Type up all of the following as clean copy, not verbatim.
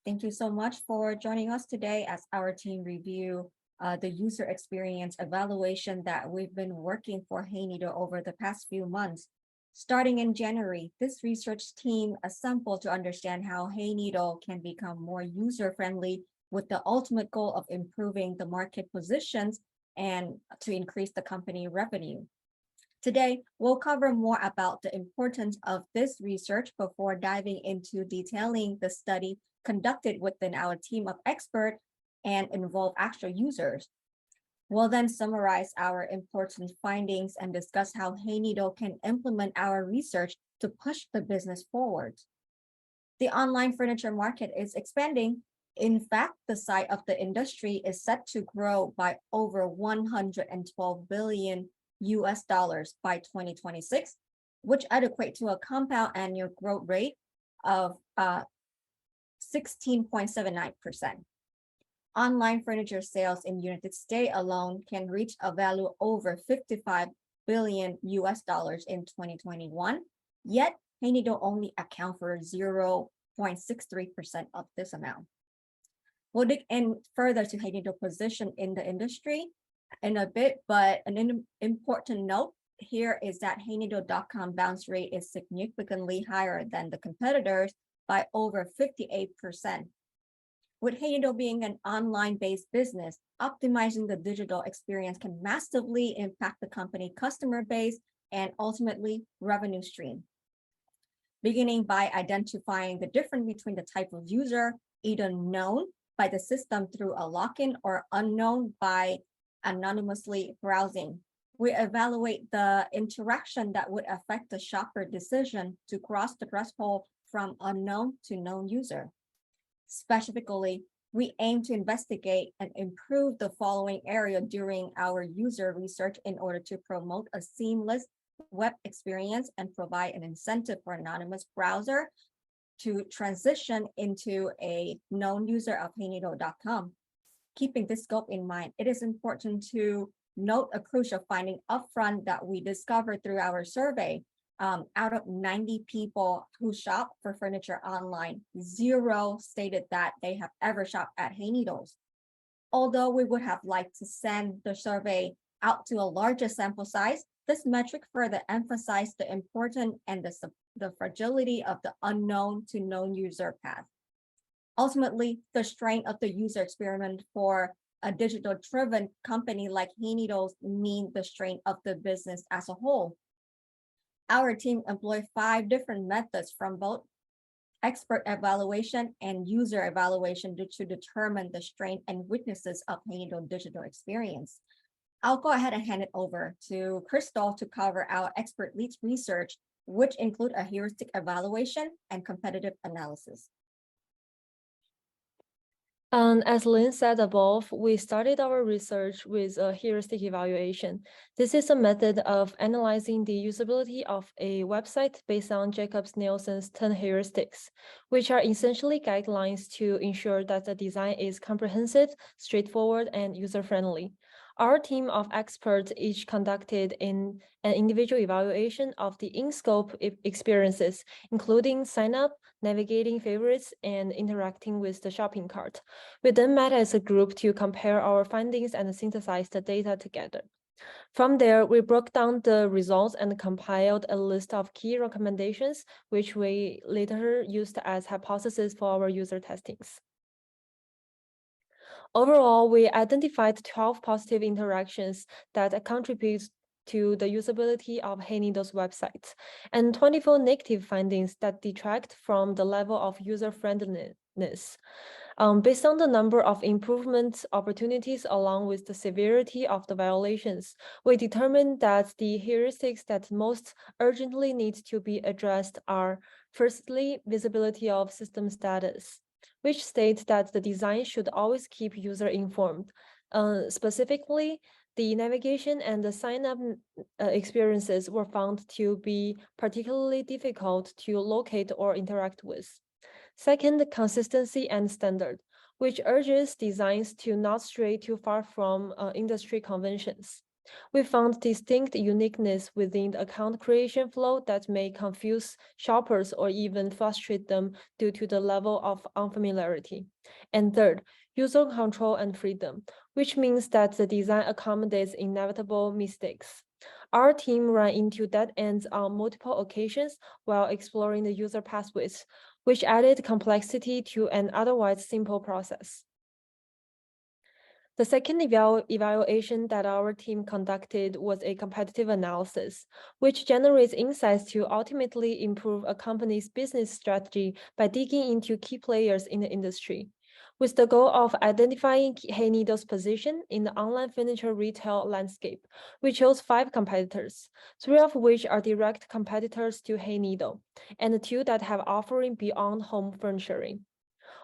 Thank you so much for joining us today as our team review the user experience evaluation that we've been working for Hayneedle over the past few months. Starting in January, this research team assembled to understand how Hayneedle can become more user-friendly with the ultimate goal of improving the market positions and to increase the company revenue. Today, we'll cover more about the importance of this research before diving into detailing the study conducted within our team of experts and involve actual users. We'll then summarize our important findings and discuss how Hayneedle can implement our research to push the business forward. The online furniture market is expanding. In fact, the size of the industry is set to grow by over 112 billion US dollars by 2026, which equate to a compound annual growth rate of 16.79%. Online furniture sales in United States alone can reach a value over 55 billion US dollars in 2021, yet Hayneedle only account for 0.63% of this amount. We'll dig in further to Hayneedle position in the industry in a bit, but an important note here is that Hayneedle.com bounce rate is significantly higher than the competitors by over 58%. With Hayneedle being an online-based business, optimizing the digital experience can massively impact the company customer base and ultimately revenue stream. Beginning by identifying the difference between the type of user, either known by the system through a login or unknown by anonymously browsing. We evaluate the interaction that would affect the shopper decision to cross the threshold from unknown to known user. Specifically, we aim to investigate and improve the following area during our user research in order to promote a seamless web experience and provide an incentive for anonymous browser to transition into a known user of Hayneedle.com. Keeping this scope in mind, it is important to note a crucial finding upfront that we discovered through our survey. Out of 90 people who shop for furniture online, 0 stated that they have ever shopped at Hayneedle's. Although we would have liked to send the survey out to a larger sample size, this metric further emphasized the importance and the fragility of the unknown to known user path. Ultimately, the strength of the user experiment for a digital-driven company like Hayneedle's mean the strength of the business as a whole. Our team employed 5 different methods from both expert evaluation and user evaluation to determine the strengths and weaknesses of Hayneedle digital experience. I'll go ahead and hand it over to Crystal to cover our expert lead research, which include a heuristic evaluation and competitive analysis. As Lynn said above, we started our research with a heuristic evaluation. This is a method of analyzing the usability of a website based on Jacobs-Nielsen's 10 heuristics, which are essentially guidelines to ensure that the design is comprehensive, straightforward, and user-friendly. Our team of experts each conducted an individual evaluation of the in-scope experiences, including sign-up, navigating favorites, and interacting with the shopping cart. We then met as a group to compare our findings and synthesize the data together. From there, we broke down the results and compiled a list of key recommendations, which we later used as hypotheses for our user testings. Overall, we identified 12 positive interactions that contribute to the usability of Hayneedle's website, and 24 negative findings that detract from the level of user-friendliness. Based on the number of improvement opportunities along with the severity of the violations, we determined that the heuristics that most urgently need to be addressed are, firstly, visibility of system status, which states that the design should always keep user informed. Specifically, the navigation and the sign-up experiences were found to be particularly difficult to locate or interact with. Second, consistency and standard, which urges designs to not stray too far from industry conventions. We found distinct uniqueness within the account creation flow that may confuse shoppers or even frustrate them due to the level of unfamiliarity. And third, user control and freedom, which means that the design accommodates inevitable mistakes. Our team ran into dead ends on multiple occasions while exploring the user pathways, which added complexity to an otherwise simple process. The second evaluation that our team conducted was a competitive analysis, which generates insights to ultimately improve a company's business strategy by digging into key players in the industry. With the goal of identifying Hayneedle's position in the online furniture retail landscape, we chose 5 competitors, 3 of which are direct competitors to Hayneedle, and 2 that have offering beyond home furnishing.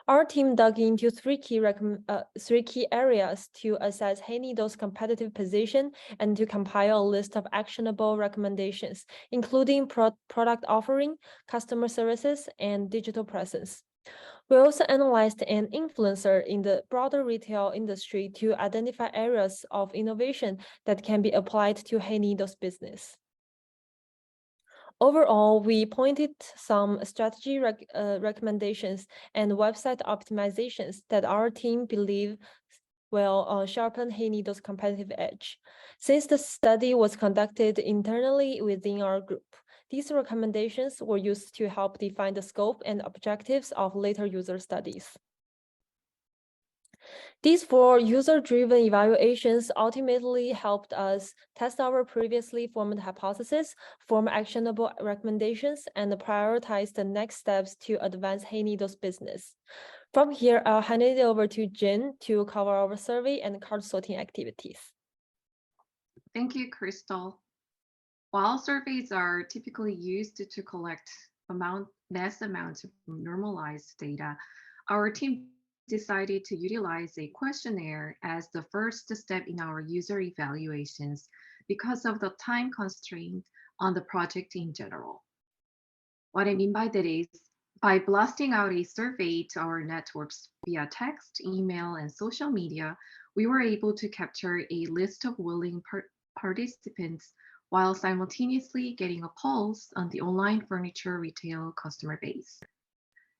Our team dug into 3 key areas to assess Hayneedle's competitive position and to compile a list of actionable recommendations, including product offering, customer services, and digital presence. We also analyzed an influencer in the broader retail industry to identify areas of innovation that can be applied to Hayneedle's business. Overall, we pointed some strategy recommendations and website optimizations that our team believe will sharpen Hayneedle's competitive edge. Since the study was conducted internally within our group, these recommendations were used to help define the scope and objectives of later user studies. These 4 user-driven evaluations ultimately helped us test our previously formed hypotheses, form actionable recommendations, and prioritize the next steps to advance Hayneedle's business. From here, I'll hand it over to Jen to cover our survey and card sorting activities. Thank you, Crystal. While surveys are typically used to collect mass amounts of normalized data, our team decided to utilize a questionnaire as the first step in our user evaluations because of the time constraint on the project in general. What I mean by that is, by blasting out a survey to our networks via text, email, and social media, we were able to capture a list of willing participants while simultaneously getting a pulse on the online furniture retail customer base.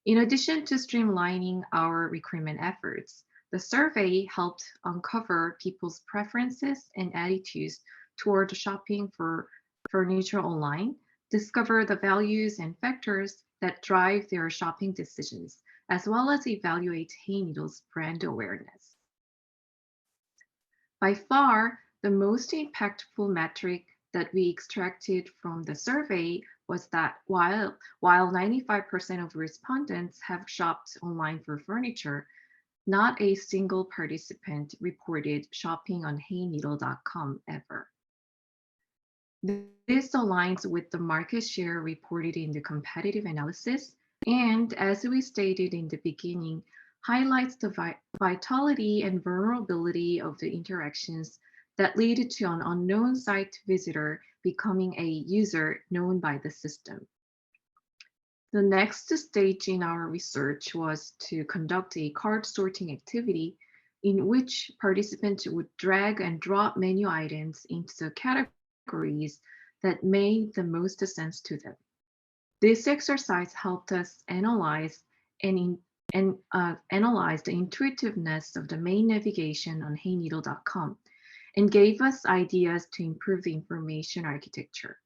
In addition to streamlining our recruitment efforts, the survey helped uncover people's preferences and attitudes toward shopping for furniture online, discover the values and factors that drive their shopping decisions, as well as evaluate Hayneedle's brand awareness. By far, the most impactful metric that we extracted from the survey was that while 95% of respondents have shopped online for furniture, not a single participant reported shopping on Hayneedle.com ever. This aligns with the market share reported in the competitive analysis, and as we stated in the beginning, highlights the vitality and vulnerability of the interactions that lead to an unknown site visitor becoming a user known by the system. The next stage in our research was to conduct a card sorting activity in which participants would drag and drop menu items into the categories that made the most sense to them. This exercise helped us analyze analyze the intuitiveness of the main navigation on Hayneedle.com and gave us ideas to improve the information architecture.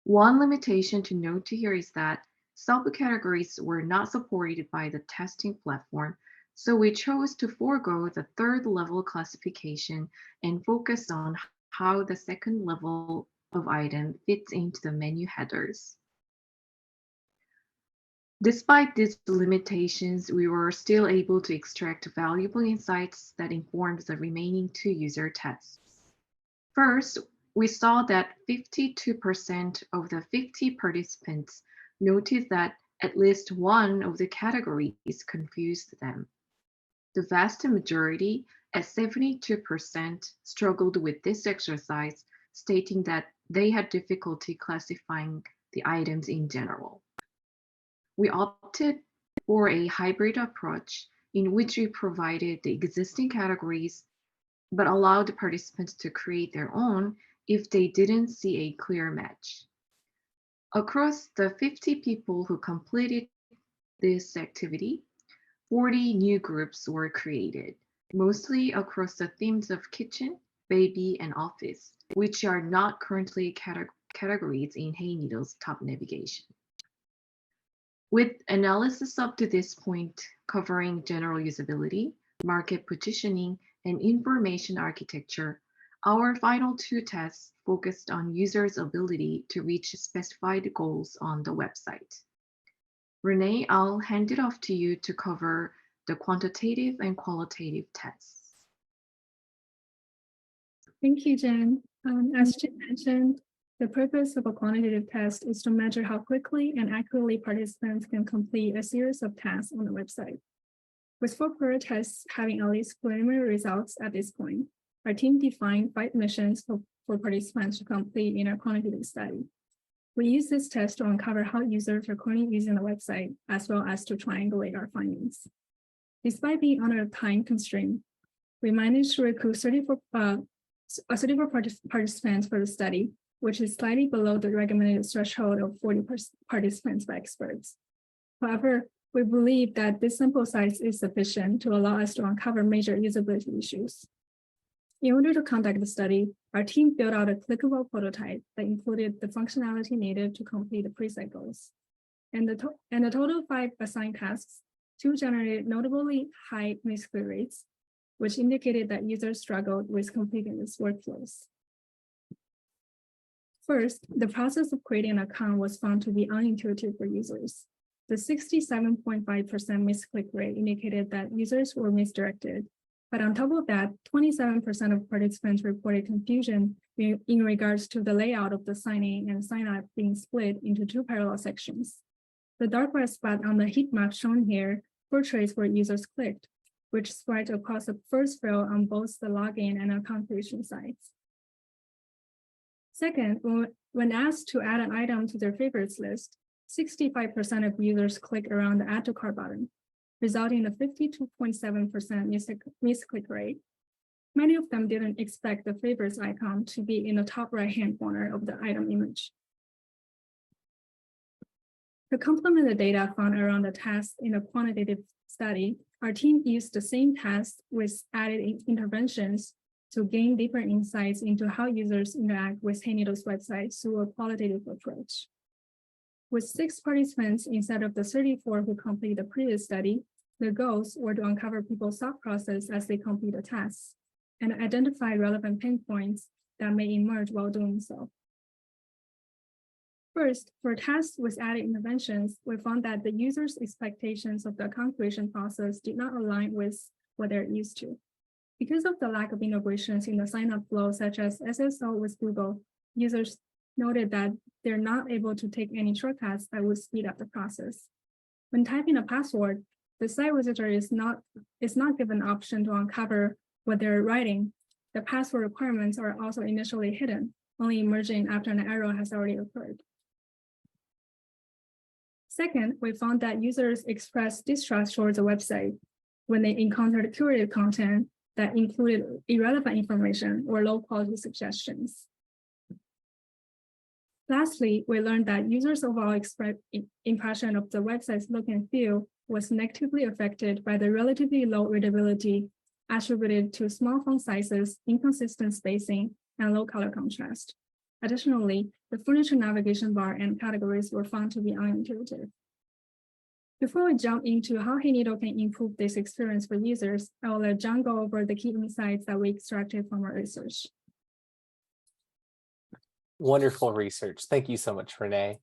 One limitation to note here is that subcategories were not supported by the testing platform, so we chose to forego the 3rd level classification and focus on how the 2nd level of item fits into the menu headers. Despite these limitations, we were still able to extract valuable insights that informed the remaining 2 user tests. First, we saw that 52% of the 50 participants noticed that at least one of the categories confused them. The vast majority, at 72%, struggled with this exercise, stating that they had difficulty classifying the items in general. We opted for a hybrid approach in which we provided the existing categories but allowed the participants to create their own if they didn't see a clear match. Across the 50 people who completed this activity, 40 new groups were created, mostly across the themes of kitchen, baby, and office, which are not currently categories in Hayneedle's top navigation. With analysis up to this point covering general usability, market positioning, and information architecture, our final two tests focused on users' ability to reach specified goals on the website. Renee, I'll hand it off to you to cover the quantitative and qualitative tests. Thank you, Jen. As Jen mentioned, the purpose of a quantitative test is to measure how quickly and accurately participants can complete a series of tasks on the website. With 4 prior tests having at least preliminary results at this point, our team defined 5 missions for participants to complete in our quantitative study. We use this test to uncover how users are currently using the website, as well as to triangulate our findings. Despite being under a time constraint, we managed to recruit 34 participants for the study, which is slightly below the recommended threshold of 40 participants by experts. However, we believe that this sample size is sufficient to allow us to uncover major usability issues. In order to conduct the study, our team built out a clickable prototype that included the functionality needed to complete the preset goals. And the total of 5 assigned tasks, 2 generated notably high misclick rates, which indicated that users struggled with completing these workflows. First, the process of creating an account was found to be unintuitive for users. The 67.5% misclick rate indicated that users were misdirected. But on top of that, 27% of participants reported confusion in regards to the layout of the sign-in and sign-up being split into 2 parallel sections. The dark red spot on the heat map shown here portrays where users clicked, which spread across the first row on both the login and account creation sides. Second, when asked to add an item to their favorites list, 65% of users click around the Add to Cart button, resulting in a 52.7% misclick rate. Many of them didn't expect the favorites icon to be in the top right-hand corner of the item image. To complement the data found around the task in a quantitative study, our team used the same task with added interventions to gain deeper insights into how users interact with Hayneedle's website through a qualitative approach. With 6 participants instead of the 34 who completed the previous study, the goals were to uncover people's thought process as they complete the tasks and identify relevant pain points that may emerge while doing so. First, for tasks with added interventions, we found that the user's expectations of the account creation process did not align with what they're used to. Because of the lack of integrations in the sign-up flow, such as SSO with Google, users noted that they're not able to take any shortcuts that would speed up the process. When typing a password, the site visitor is not given an option to uncover what they're writing. The password requirements are also initially hidden, only emerging after an error has already occurred. Second, we found that users expressed distrust towards the website when they encountered curated content that included irrelevant information or low-quality suggestions. Lastly, we learned that users' overall impression of the website's look and feel was negatively affected by the relatively low readability attributed to small font sizes, inconsistent spacing, and low color contrast. Additionally, the furniture navigation bar and categories were found to be unintuitive. Before we jump into how Hayneedle can improve this experience for users, I will let John go over the key insights that we extracted from our research. Wonderful research. Thank you so much, Renee.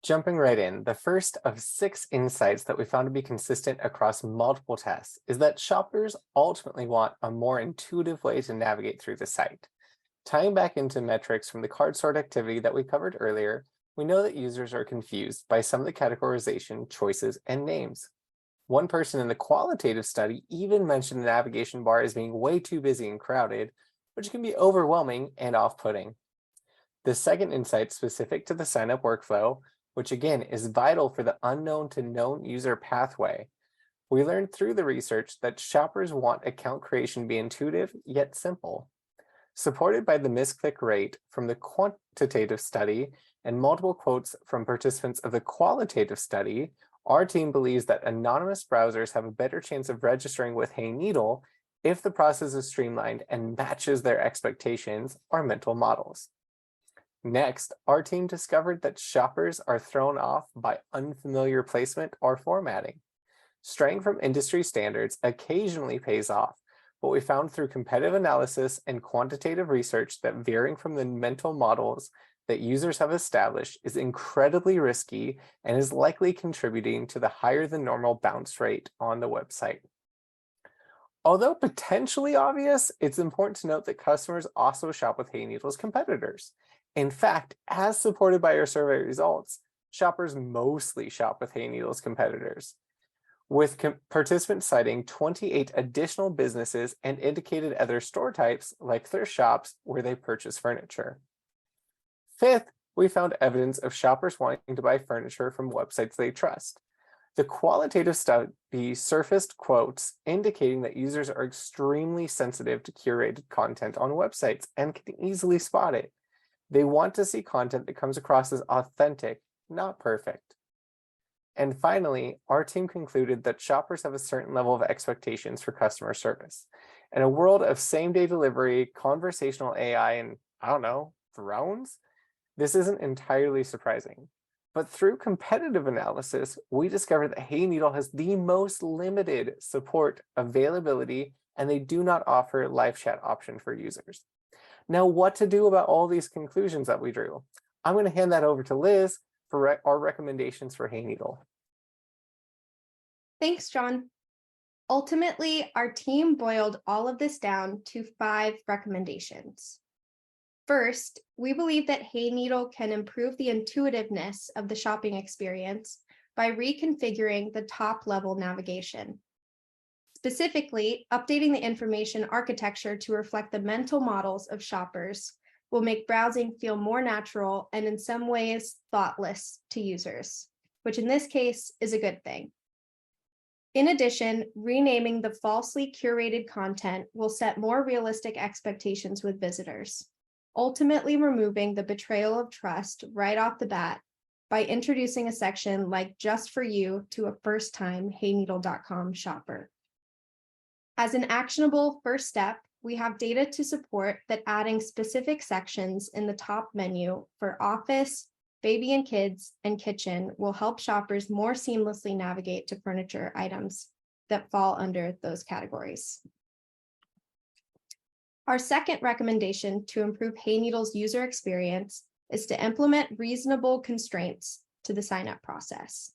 Jumping right in, the first of 6 insights that we found to be consistent across multiple tests is that shoppers ultimately want a more intuitive way to navigate through the site. Tying back into metrics from the card sort activity that we covered earlier, we know that users are confused by some of the categorization choices and names. One person in the qualitative study even mentioned the navigation bar as being way too busy and crowded, which can be overwhelming and off-putting. The second insight specific to the sign-up workflow, which again is vital for the unknown to known user pathway, We learned through the research that shoppers want account creation to be intuitive yet simple. Supported by the misclick rate from the quantitative study and multiple quotes from participants of the qualitative study, our team believes that anonymous browsers have a better chance of registering with Hayneedle if the process is streamlined and matches their expectations or mental models. Next, our team discovered that shoppers are thrown off by unfamiliar placement or formatting. Straying from industry standards occasionally pays off, but we found through competitive analysis and quantitative research that veering from the mental models that users have established is incredibly risky and is likely contributing to the higher than normal bounce rate on the website. Although potentially obvious, it's important to note that customers also shop with Hayneedle's competitors. In fact, as supported by our survey results, shoppers mostly shop with Hayneedle's competitors, with participants citing 28 additional businesses and indicated other store types like thrift shops where they purchase furniture. Fifth, we found evidence of shoppers wanting to buy furniture from websites they trust. The qualitative study surfaced quotes indicating that users are extremely sensitive to curated content on websites and can easily spot it. They want to see content that comes across as authentic, not perfect. And finally, our team concluded that shoppers have a certain level of expectations for customer service. In a world of same-day delivery, conversational AI, and I don't know, drones, this isn't entirely surprising. But through competitive analysis, we discovered that Hayneedle has the most limited support availability, and they do not offer live chat option for users. Now, what to do about all these conclusions that we drew? I'm going to hand that over to Liz for our recommendations for Hayneedle. Thanks, John. Ultimately, our team boiled all of this down to 5 recommendations. First, we believe that Hayneedle can improve the intuitiveness of the shopping experience by reconfiguring the top-level navigation. Specifically, updating the information architecture to reflect the mental models of shoppers will make browsing feel more natural and in some ways thoughtless to users, which in this case is a good thing. In addition, renaming the falsely curated content will set more realistic expectations with visitors, ultimately removing the betrayal of trust right off the bat by introducing a section like Just for You to a first-time Hayneedle.com shopper. As an actionable first step, we have data to support that adding specific sections in the top menu for office, baby and kids, and kitchen will help shoppers more seamlessly navigate to furniture items that fall under those categories. Our second recommendation to improve Hayneedle's user experience is to implement reasonable constraints to the sign-up process.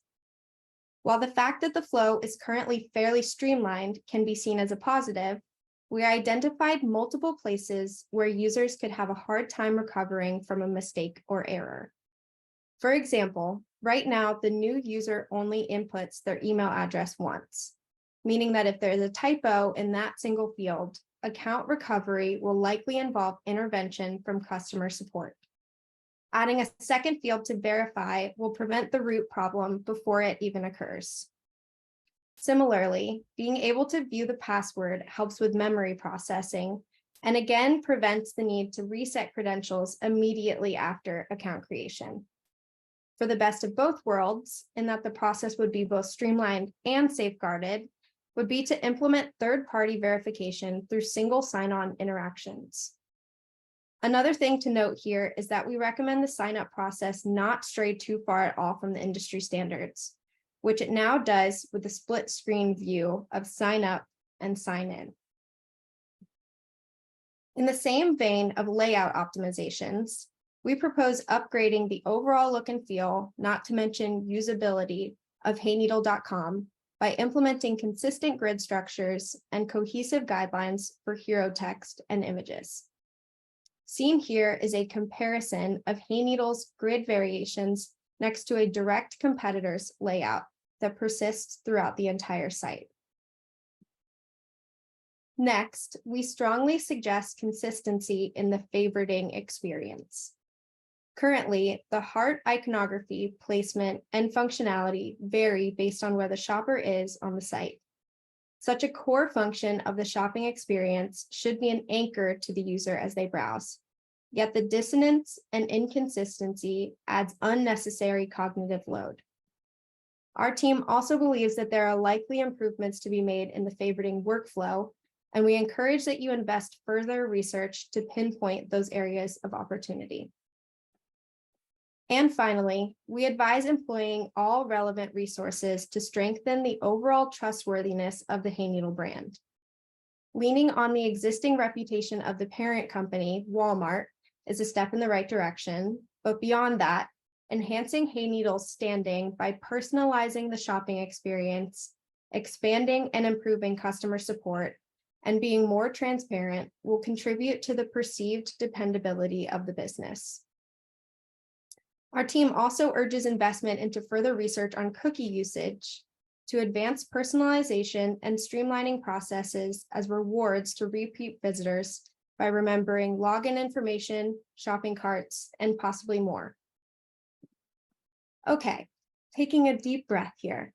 While the fact that the flow is currently fairly streamlined can be seen as a positive, we identified multiple places where users could have a hard time recovering from a mistake or error. For example, right now, the new user only inputs their email address once, meaning that if there's a typo in that single field, account recovery will likely involve intervention from customer support. Adding a second field to verify will prevent the root problem before it even occurs. Similarly, being able to view the password helps with memory processing and again prevents the need to reset credentials immediately after account creation. For the best of both worlds, in that the process would be both streamlined and safeguarded, would be to implement third-party verification through single sign-on interactions. Another thing to note here is that we recommend the sign-up process not stray too far at all from the industry standards, which it now does with the split screen view of sign up and sign in. In the same vein of layout optimizations, we propose upgrading the overall look and feel, not to mention usability, of Hayneedle.com by implementing consistent grid structures and cohesive guidelines for hero text and images. Seen here is a comparison of Hayneedle's grid variations next to a direct competitor's layout that persists throughout the entire site. Next, we strongly suggest consistency in the favoriting experience. Currently, the heart iconography, placement, and functionality vary based on where the shopper is on the site. Such a core function of the shopping experience should be an anchor to the user as they browse. Yet the dissonance and inconsistency adds unnecessary cognitive load. Our team also believes that there are likely improvements to be made in the favoriting workflow, and we encourage that you invest further research to pinpoint those areas of opportunity. And finally, we advise employing all relevant resources to strengthen the overall trustworthiness of the Hayneedle brand. Leaning on the existing reputation of the parent company, Walmart, is a step in the right direction, but beyond that, enhancing Hayneedle's standing by personalizing the shopping experience, expanding and improving customer support, and being more transparent will contribute to the perceived dependability of the business. Our team also urges investment into further research on cookie usage to advance personalization and streamlining processes as rewards to repeat visitors by remembering login information, shopping carts, and possibly more. Okay, taking a deep breath here.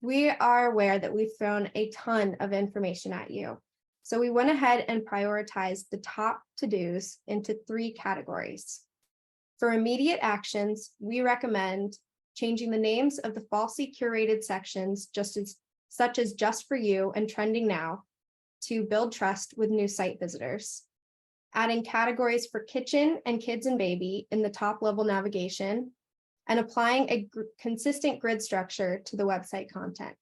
We are aware that we've thrown a ton of information at you. So we went ahead and prioritized the top to-dos into 3 categories. For immediate actions, we recommend changing the names of the falsely curated sections such as Just For You and Trending Now to build trust with new site visitors. Adding categories for kitchen and kids and baby in the top level navigation, and applying a consistent grid structure to the website content.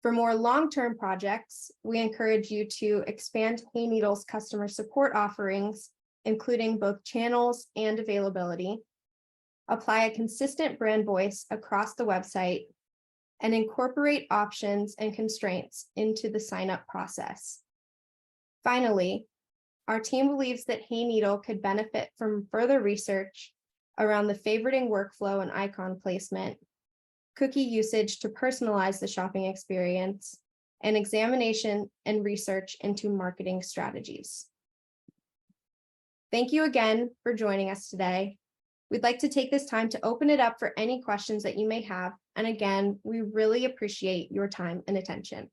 For more long-term projects, we encourage you to expand Hayneedle's customer support offerings, including both channels and availability, apply a consistent brand voice across the website, and incorporate options and constraints into the sign-up process. Finally, our team believes that Hayneedle could benefit from further research around the favoriting workflow and icon placement, cookie usage to personalize the shopping experience, and examination and research into marketing strategies. Thank you again for joining us today. We'd like to take this time to open it up for any questions that you may have. And again, we really appreciate your time and attention.